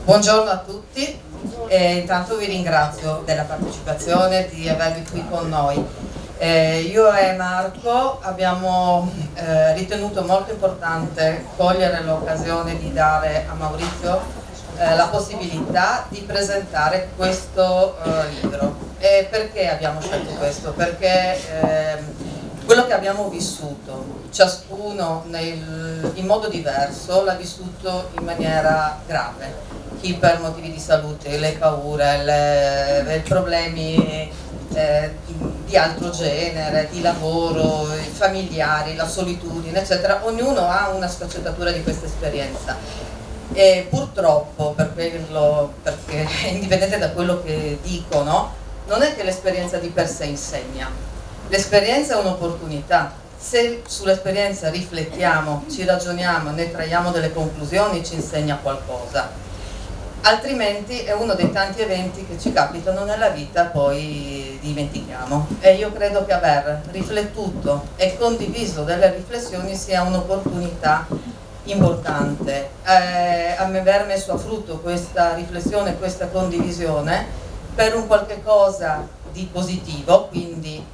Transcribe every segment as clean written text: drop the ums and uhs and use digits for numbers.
Buongiorno a tutti e intanto vi ringrazio della partecipazione, di avervi qui con noi. Io e Marco abbiamo ritenuto molto importante cogliere l'occasione di dare a Maurizio la possibilità di presentare questo libro. E perché abbiamo scelto questo? Perché quello che abbiamo vissuto, ciascuno in modo diverso, l'ha vissuto in maniera grave. Chi per motivi di salute, le paure, i problemi di altro genere, di lavoro, i familiari, la solitudine, eccetera. Ognuno ha una sfaccettatura di questa esperienza. E purtroppo, perché indipendente da quello che dicono, non è che l'esperienza di per sé insegna. L'esperienza è un'opportunità. Se sull'esperienza riflettiamo, ci ragioniamo, ne traiamo delle conclusioni, ci insegna qualcosa. Altrimenti è uno dei tanti eventi che ci capitano nella vita, poi dimentichiamo. E io credo che aver riflettuto e condiviso delle riflessioni sia un'opportunità importante. Aver messo a frutto questa riflessione, questa condivisione per un qualche cosa di positivo, quindi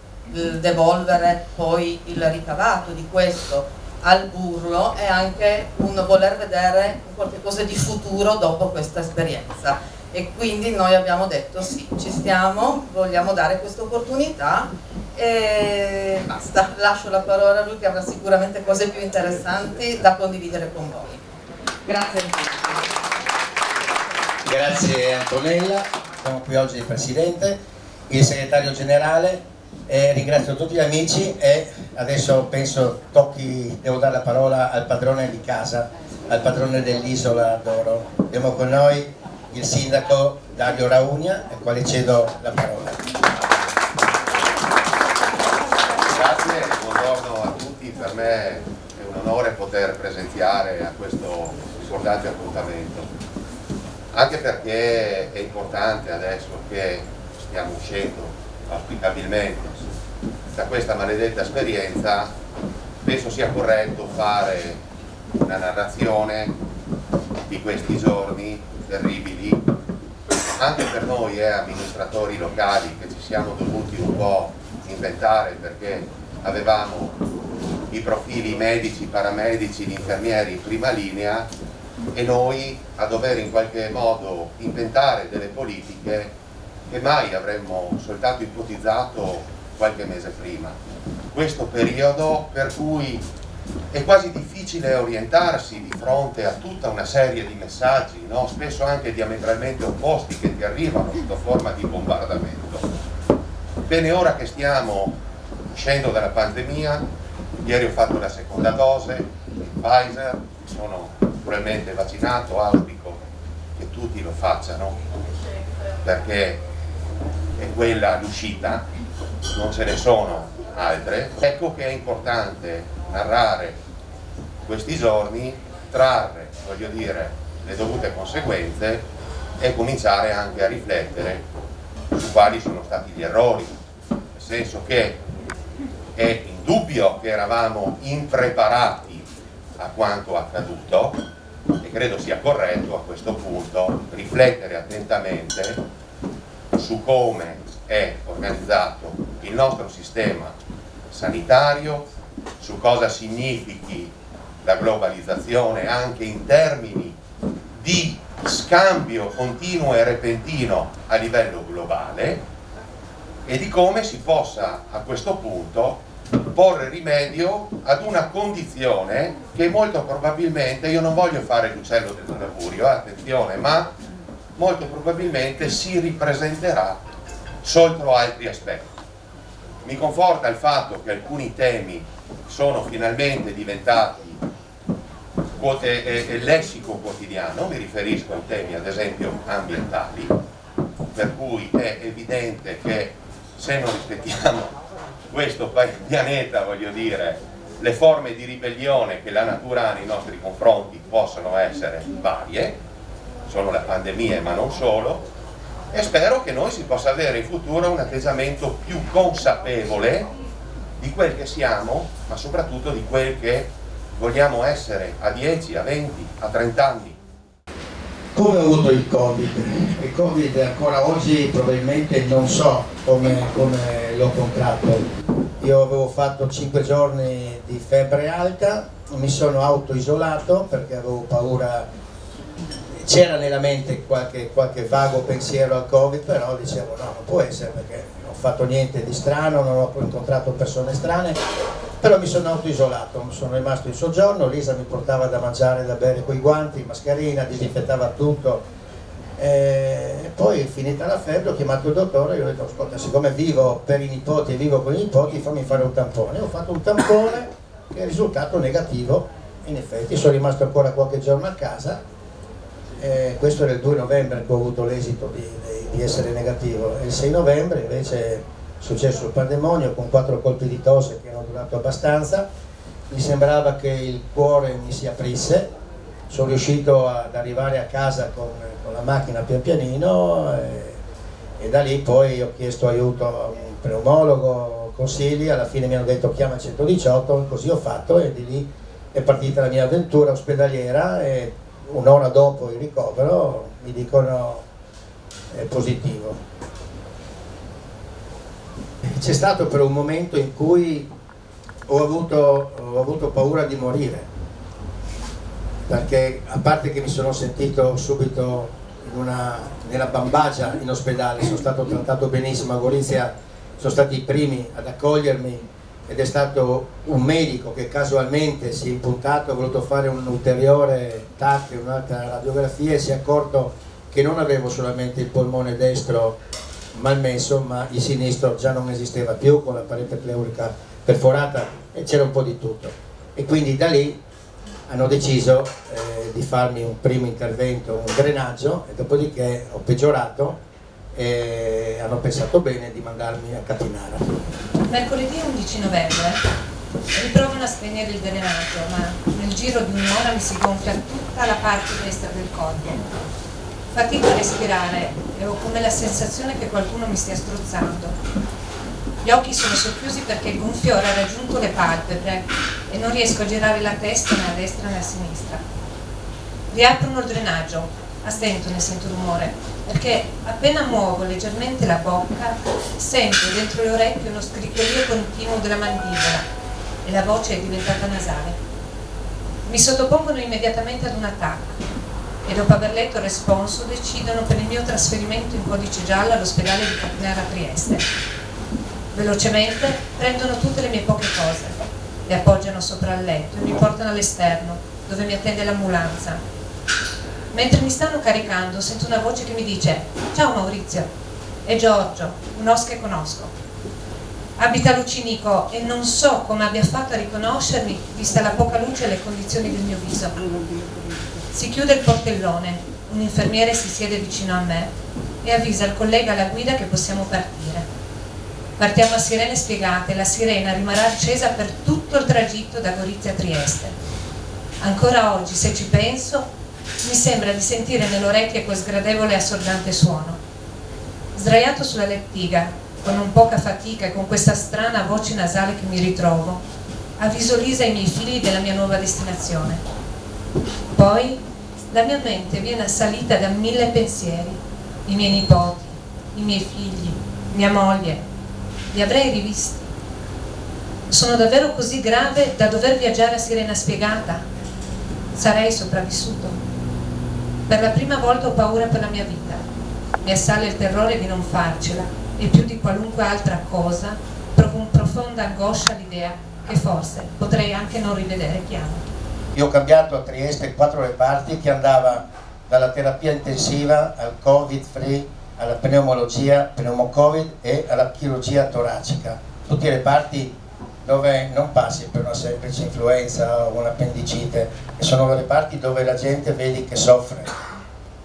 devolvere poi il ricavato di questo al burlo e anche un voler vedere qualche cosa di futuro dopo questa esperienza. E quindi noi abbiamo detto sì, ci stiamo, vogliamo dare questa opportunità e basta. Lascio la parola a lui che avrà sicuramente cose più interessanti da condividere con voi. Grazie a tutti. Grazie Antonella, siamo qui oggi il Presidente, il Segretario Generale. Ringrazio tutti gli amici e adesso penso devo dare la parola al padrone di casa, al padrone dell'Isola d'Oro. Abbiamo con noi il sindaco Dario Raugna, al quale cedo la parola. Grazie, buongiorno a tutti. Per me è un onore poter presenziare a questo importante appuntamento, anche perché è importante adesso che stiamo uscendo auspicabilmente da questa maledetta esperienza. Penso sia corretto fare una narrazione di questi giorni terribili, anche per noi amministratori locali che ci siamo dovuti un po' inventare, perché avevamo i profili medici, paramedici, gli infermieri in prima linea e noi a dover in qualche modo inventare delle politiche che mai avremmo soltanto ipotizzato qualche mese prima. Questo periodo per cui è quasi difficile orientarsi di fronte a tutta una serie di messaggi, no? Spesso anche diametralmente opposti, che ti arrivano sotto forma di bombardamento. Bene, ora che stiamo uscendo dalla pandemia, ieri ho fatto la seconda dose di Pfizer, sono naturalmente vaccinato, auspico che tutti lo facciano, perché è quella l'uscita, non ce ne sono altre. Ecco che è importante narrare questi giorni, trarre, voglio dire, le dovute conseguenze e cominciare anche a riflettere su quali sono stati gli errori, nel senso che è indubbio che eravamo impreparati a quanto accaduto e credo sia corretto a questo punto riflettere attentamente su come è organizzato il nostro sistema sanitario, su cosa significhi la globalizzazione anche in termini di scambio continuo e repentino a livello globale e di come si possa a questo punto porre rimedio ad una condizione che molto probabilmente, io non voglio fare l'uccello del augurio, attenzione, ma molto probabilmente si ripresenterà sotto altri aspetti. Mi conforta il fatto che alcuni temi sono finalmente diventati lessico quotidiano, mi riferisco ai temi ad esempio ambientali, per cui è evidente che se non rispettiamo questo pianeta, voglio dire, le forme di ribellione che la natura ha nei nostri confronti possono essere varie, sono le pandemie ma non solo, e spero che noi si possa avere in futuro un atteggiamento più consapevole di quel che siamo, ma soprattutto di quel che vogliamo essere a 10, a 20, a 30 anni. Come ho avuto il Covid? Il Covid ancora oggi probabilmente non so come l'ho contratto. Io avevo fatto 5 giorni di febbre alta, mi sono autoisolato perché avevo paura, c'era nella mente qualche vago pensiero al Covid, però dicevo no, non può essere perché non ho fatto niente di strano, non ho incontrato persone strane, però mi sono autoisolato, sono rimasto in soggiorno, Lisa mi portava da mangiare e da bere coi guanti, mascherina, disinfettava tutto, e poi finita la febbre ho chiamato il dottore e gli ho detto ascolta, siccome vivo per i nipoti e vivo con i nipoti, fammi fare un tampone. Ho fatto un tampone che è risultato negativo, in effetti sono rimasto ancora qualche giorno a casa, questo era il 2 novembre che ho avuto l'esito di essere negativo, e il 6 novembre invece è successo il pandemonio con 4 colpi di tosse che hanno durato abbastanza, mi sembrava che il cuore mi si aprisse, sono riuscito ad arrivare a casa con la macchina pian pianino e da lì poi ho chiesto aiuto a un pneumologo, consigli, alla fine mi hanno detto chiama il 118, così ho fatto e di lì è partita la mia avventura ospedaliera e un'ora dopo il ricovero mi dicono è positivo. C'è stato per un momento in cui ho avuto paura di morire, perché a parte che mi sono sentito subito nella bambagia in ospedale, sono stato trattato benissimo a Gorizia, sono stati i primi ad accogliermi ed è stato un medico che casualmente si è impuntato, ha voluto fare un ulteriore TAC, un'altra radiografia e si è accorto che non avevo solamente il polmone destro malmesso, ma il sinistro già non esisteva più con la parete pleurica perforata e c'era un po' di tutto. E quindi da lì hanno deciso di farmi un primo intervento, un drenaggio, e dopodiché ho peggiorato e hanno pensato bene di mandarmi a Catinara. Mercoledì 11 novembre riprovano a spegnere il drenaggio, ma nel giro di un'ora mi si gonfia tutta la parte destra del corpo. Fatico a respirare e ho come la sensazione che qualcuno mi stia strozzando. Gli occhi sono socchiusi perché il gonfiore ha raggiunto le palpebre e non riesco a girare la testa né a destra né a sinistra. Riaprono il drenaggio, a stento ne sento rumore, perché appena muovo leggermente la bocca sento dentro le orecchie uno scricchiolio continuo della mandibola e la voce è diventata nasale. Mi sottopongono immediatamente ad un attacco e dopo aver letto il responso decidono per il mio trasferimento in codice giallo all'ospedale di Catinara a Trieste. Velocemente prendono tutte le mie poche cose, le appoggiano sopra il letto e mi portano all'esterno dove mi attende l'ambulanza. Mentre mi stanno caricando sento una voce che mi dice ciao Maurizio, è Giorgio, un os che conosco. Abita a Lucinico e non so come abbia fatto a riconoscermi vista la poca luce e le condizioni del mio viso. Si chiude il portellone, un infermiere si siede vicino a me e avvisa il collega alla guida che possiamo partire. Partiamo a sirene spiegate, la sirena rimarrà accesa per tutto il tragitto da Gorizia a Trieste. Ancora oggi, se ci penso, mi sembra di sentire nelle orecchie quel sgradevole e assordante suono. Sdraiato sulla lettiga, con non poca fatica e con questa strana voce nasale che mi ritrovo, avviso Lisa e i miei figli della mia nuova destinazione. Poi la mia mente viene assalita da 1000 pensieri, i miei nipoti, i miei figli, mia moglie. Li avrei rivisti. Sono davvero così grave da dover viaggiare a sirena spiegata? Sarei sopravvissuto? Per la prima volta ho paura per la mia vita. Mi assale il terrore di non farcela e più di qualunque altra cosa provo una profonda angoscia all'idea che forse potrei anche non rivedere Chiamo. Io ho cambiato a Trieste 4 reparti che andava dalla terapia intensiva al Covid free, alla pneumologia, pneumocovid e alla chirurgia toracica. Tutti i reparti dove non passi per una semplice influenza o un'appendicite, e sono reparti dove la gente vedi che soffre.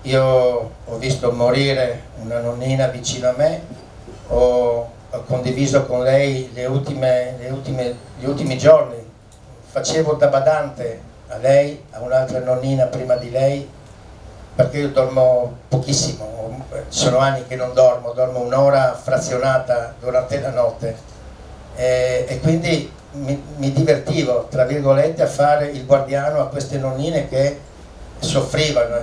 Io ho visto morire una nonnina vicino a me, ho condiviso con lei gli ultimi giorni, facevo da badante a lei, a un'altra nonnina prima di lei, perché io dormo pochissimo, sono anni che non dormo, dormo un'ora frazionata durante la notte e quindi mi divertivo, tra virgolette, a fare il guardiano a queste nonnine che soffrivano,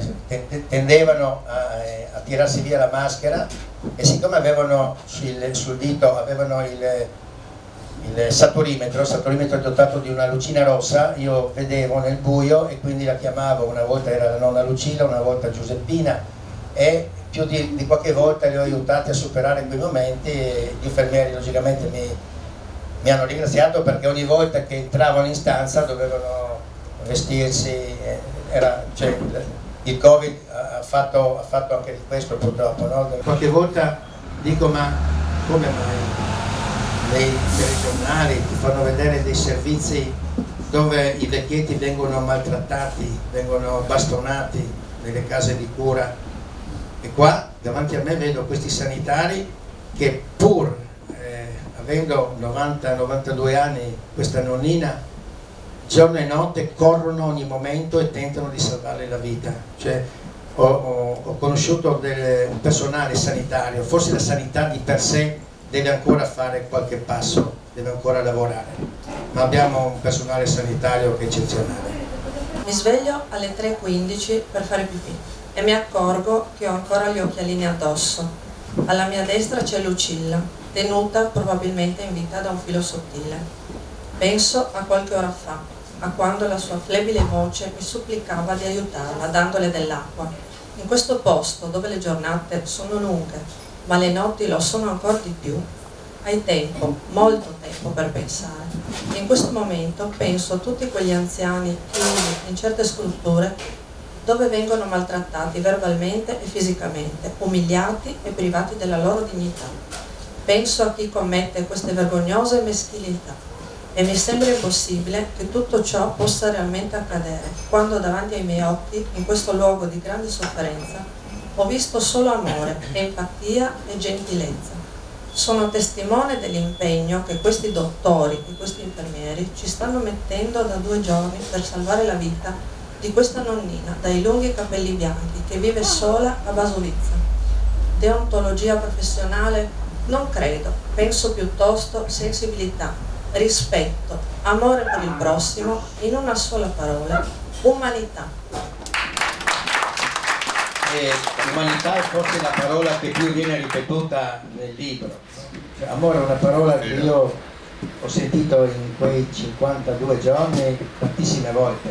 tendevano a tirarsi via la maschera, e siccome avevano sul dito avevano il saturimetro dotato di una lucina rossa, io vedevo nel buio e quindi la chiamavo, una volta era la nonna Lucilla, una volta Giuseppina, e più di qualche volta li ho aiutati a superare quei momenti, e gli infermieri logicamente mi hanno ringraziato, perché ogni volta che entravano in stanza dovevano vestirsi, cioè, il Covid ha fatto anche di questo purtroppo, no? Qualche volta dico, ma come mai nei telegiornali ti fanno vedere dei servizi dove i vecchietti vengono maltrattati, vengono bastonati nelle case di cura, e qua davanti a me vedo questi sanitari che pur avendo 90-92 anni, questa nonnina, giorno e notte corrono ogni momento e tentano di salvarle la vita. Cioè, ho conosciuto un personale sanitario, forse la sanità di per sé deve ancora fare qualche passo, deve ancora lavorare, ma abbiamo un personale sanitario che è eccezionale. Mi sveglio alle 3:15 per fare pipì e mi accorgo che ho ancora gli occhialini addosso. Alla mia destra c'è Lucilla, tenuta probabilmente in vita da un filo sottile. Penso a qualche ora fa, a quando la sua flebile voce mi supplicava di aiutarla dandole dell'acqua. In questo posto dove le giornate sono lunghe ma le notti lo sono ancora di più, hai tempo, molto tempo per pensare. E in questo momento penso a tutti quegli anziani chiusi in certe strutture dove vengono maltrattati verbalmente e fisicamente, umiliati e privati della loro dignità. Penso a chi commette queste vergognose meschinità e mi sembra impossibile che tutto ciò possa realmente accadere, quando davanti ai miei occhi, in questo luogo di grande sofferenza, ho visto solo amore, empatia e gentilezza. Sono testimone dell'impegno che questi dottori e questi infermieri ci stanno mettendo da 2 giorni per salvare la vita di questa nonnina dai lunghi capelli bianchi che vive sola a Basovizza. Deontologia professionale? Non credo, penso piuttosto sensibilità, rispetto, amore per il prossimo, in una sola parola, umanità. Umanità è forse la parola che più viene ripetuta nel libro. Cioè, amore è una parola che io ho sentito in quei 52 giorni tantissime volte.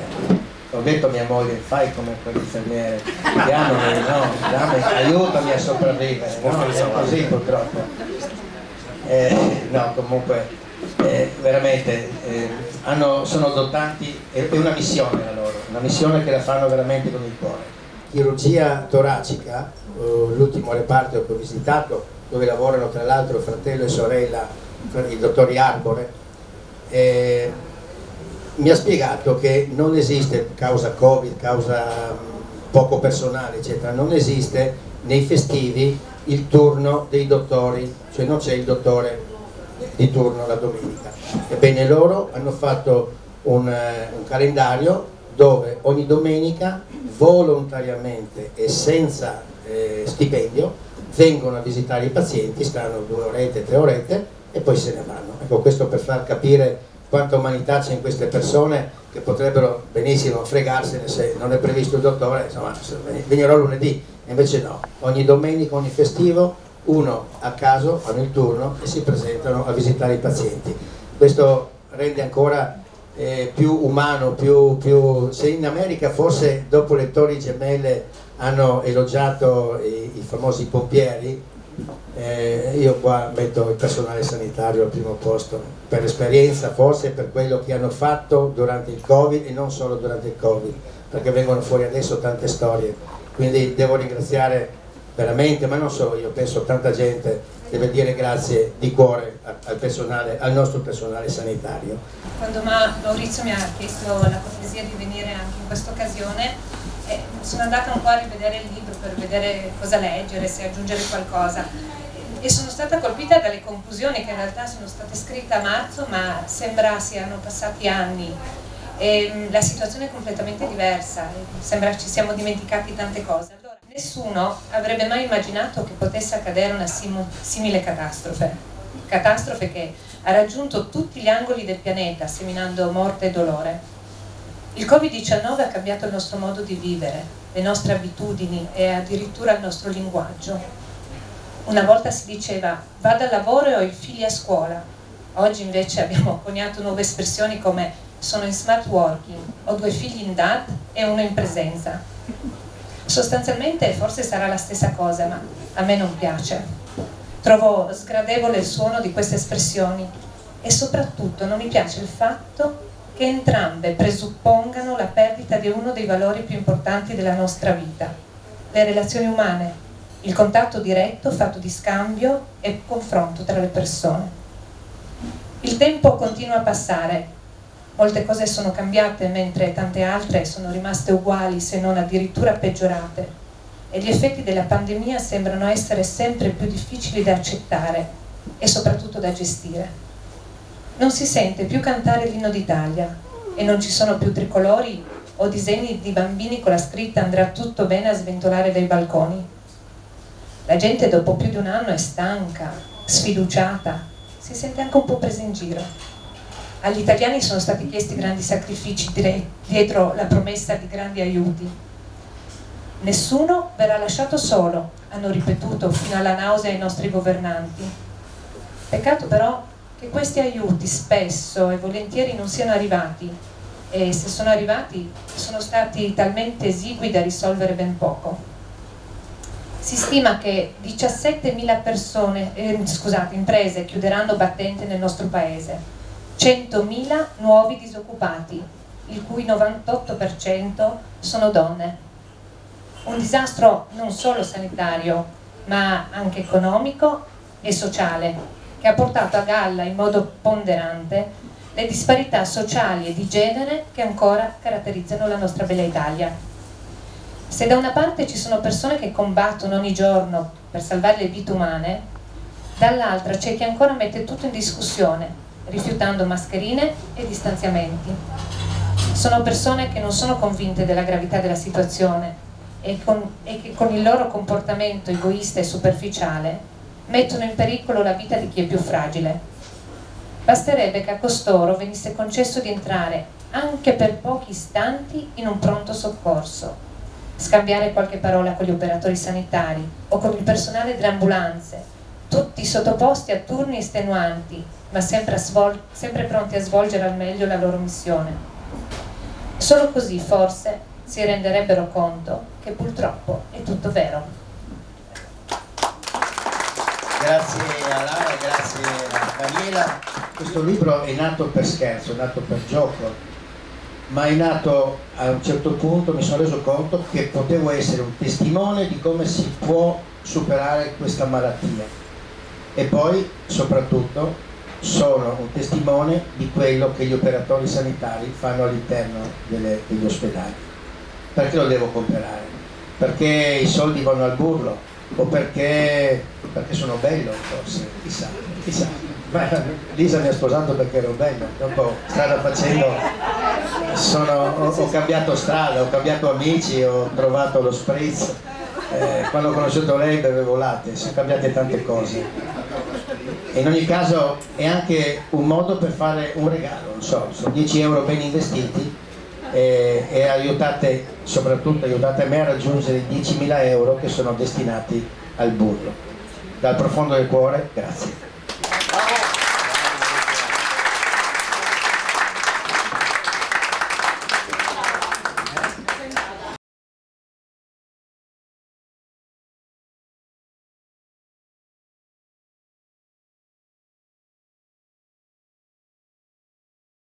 Ho detto a mia moglie, fai come quell'infermiere, chiamami, no, aiutami a sopravvivere, no? È così purtroppo. No, comunque veramente sono dotanti, è una missione la loro, una missione che la fanno veramente con il cuore. Chirurgia toracica, l'ultimo reparto che ho visitato, dove lavorano tra l'altro fratello e sorella, i dottori Arbore, mi ha spiegato che non esiste, causa Covid, causa poco personale eccetera, non esiste nei festivi il turno dei dottori, cioè non c'è il dottore di turno la domenica. Ebbene loro hanno fatto un calendario dove ogni domenica volontariamente e senza stipendio vengono a visitare i pazienti, stanno 2 orette, 3 orette e poi se ne vanno. Ecco, questo per far capire quanta umanità c'è in queste persone, che potrebbero benissimo fregarsene se non è previsto il dottore, insomma venirò lunedì, e invece no, ogni domenica, ogni festivo, uno a caso fanno il turno e si presentano a visitare i pazienti. Questo rende ancora più umano, se in America forse dopo le Torri Gemelle hanno elogiato i famosi pompieri, io qua metto il personale sanitario al primo posto, per esperienza forse, per quello che hanno fatto durante il Covid e non solo durante il Covid, perché vengono fuori adesso tante storie, quindi devo ringraziare veramente, ma non solo io, penso tanta gente deve dire grazie di cuore al personale, al nostro personale sanitario. Quando Maurizio mi ha chiesto la cortesia di venire anche in questa occasione, sono andata un po' a rivedere il libro per vedere cosa leggere, se aggiungere qualcosa, e sono stata colpita dalle conclusioni che in realtà sono state scritte a marzo, ma sembra siano passati anni e la situazione è completamente diversa, sembra ci siamo dimenticati tante cose. Allora, nessuno avrebbe mai immaginato che potesse accadere una simile catastrofe che ha raggiunto tutti gli angoli del pianeta, seminando morte e dolore. Il Covid-19 ha cambiato il nostro modo di vivere, le nostre abitudini e addirittura il nostro linguaggio. Una volta si diceva vado al lavoro e ho i figli a scuola, oggi invece abbiamo coniato nuove espressioni come sono in smart working, ho 2 figli in DAD e uno in presenza. Sostanzialmente forse sarà la stessa cosa, ma a me non piace. Trovo sgradevole il suono di queste espressioni e soprattutto non mi piace il fatto che entrambe presuppongano la perdita di uno dei valori più importanti della nostra vita, le relazioni umane, il contatto diretto fatto di scambio e confronto tra le persone. Il tempo continua a passare, molte cose sono cambiate mentre tante altre sono rimaste uguali se non addirittura peggiorate e gli effetti della pandemia sembrano essere sempre più difficili da accettare e soprattutto da gestire. Non si sente più cantare l'inno d'Italia e non ci sono più tricolori o disegni di bambini con la scritta andrà tutto bene a sventolare dai balconi. La gente dopo più di un anno è stanca, sfiduciata, si sente anche un po' presa in giro. Agli italiani sono stati chiesti grandi sacrifici dietro la promessa di grandi aiuti. Nessuno verrà lasciato solo, hanno ripetuto fino alla nausea i nostri governanti. Peccato però che questi aiuti spesso e volentieri non siano arrivati e se sono arrivati sono stati talmente esigui da risolvere ben poco. Si stima che 17.000 imprese chiuderanno battente nel nostro paese, 100.000 nuovi disoccupati, il cui 98% sono donne. Un disastro non solo sanitario, ma anche economico e sociale, che ha portato a galla in modo ponderante le disparità sociali e di genere che ancora caratterizzano la nostra bella Italia. Se da una parte ci sono persone che combattono ogni giorno per salvare le vite umane, dall'altra c'è chi ancora mette tutto in discussione, rifiutando mascherine e distanziamenti. Sono persone che non sono convinte della gravità della situazione e che con il loro comportamento egoista e superficiale mettono in pericolo la vita di chi è più fragile. Basterebbe che a costoro venisse concesso di entrare anche per pochi istanti in un pronto soccorso, scambiare qualche parola con gli operatori sanitari o con il personale delle ambulanze, tutti sottoposti a turni estenuanti, ma sempre pronti a svolgere al meglio la loro missione. Solo così forse si renderebbero conto che purtroppo è tutto vero. Grazie a Lara, grazie a Daniela. Questo libro è nato per scherzo, è nato per gioco, ma è nato a un certo punto, mi sono reso conto che potevo essere un testimone di come si può superare questa malattia e poi soprattutto sono un testimone di quello che gli operatori sanitari fanno all'interno degli ospedali. Perché lo devo comprare? Perché i soldi vanno al burlo? O perché sono bello forse? Chissà. Ma Lisa mi ha sposato perché ero bello, dopo strada facendo ho cambiato strada, ho cambiato amici, ho trovato lo spritz, quando ho conosciuto lei bevevo latte, sono cambiate tante cose. E in ogni caso è anche un modo per fare un regalo, non so, sono 10 euro ben investiti e soprattutto aiutate me a raggiungere i 10.000 euro che sono destinati al burro. Dal profondo del cuore, grazie.